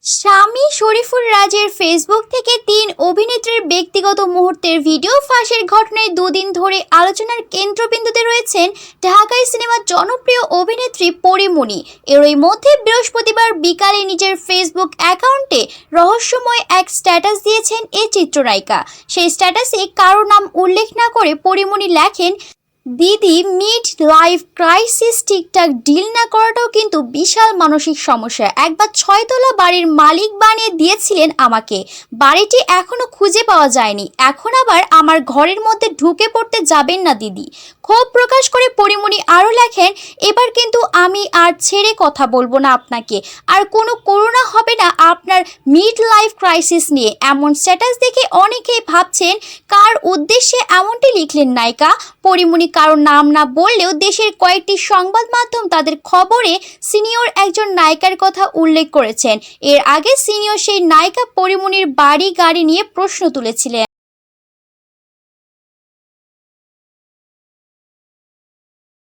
স্বামী শরীফুর রাজের ফেসবুক থেকে ৩ অভিনেত্রীর ব্যক্তিগত মুহূর্তের ভিডিও ফাঁসের ঘটনায় দুদিন ধরে আলোচনার কেন্দ্রবিন্দুতে রয়েছেন ঢাকাই সিনেমার জনপ্রিয় অভিনেত্রী পরীমণি। এরই মধ্যে বৃহস্পতিবার বিকালে নিজের ফেসবুক অ্যাকাউন্টে রহস্যময় এক স্ট্যাটাস দিয়েছেন এই চিত্রনায়িকা। সেই স্ট্যাটাসে কারো নাম উল্লেখ না করে পরীমণি লেখেন, দিদি, মিড লাইফ ক্রাইসিস ঠিকঠাক ডিল না করাটাও কিন্তু বিশাল মানসিক সমস্যা। একবার 6 তলা বাড়ির মালিক বানিয়ে দিয়েছিলেন আমাকে, বাড়িটি এখনো খুঁজে পাওয়া যায়নি, এখন আবার আমার ঘরের মধ্যে ঢুকে পড়তে যাবেন না দিদি। ক্ষোভ প্রকাশ করে পরীমণি আরও লেখেন, এবার কিন্তু আমি আর ছেড়ে কথা বলবো না আপনাকে, আর কোনো করোনা হবে না আপনার মিড লাইফ ক্রাইসিস নিয়ে। এমন স্ট্যাটাস দেখে অনেকেই ভাবছেন কার উদ্দেশ্যে এমনটি লিখলেন নায়িকা। পরীমণি কারো নাম না বললেও দেশের কয়েকটি সংবাদ মাধ্যম তাদের খবরে সিনিয়র একজন নায়িকার কথা উল্লেখ করেছেন। এর আগে সিনিয়র সেই নায়িকা পরীমণির বাড়ি গাড়ি নিয়ে প্রশ্ন তুলেছিলেন।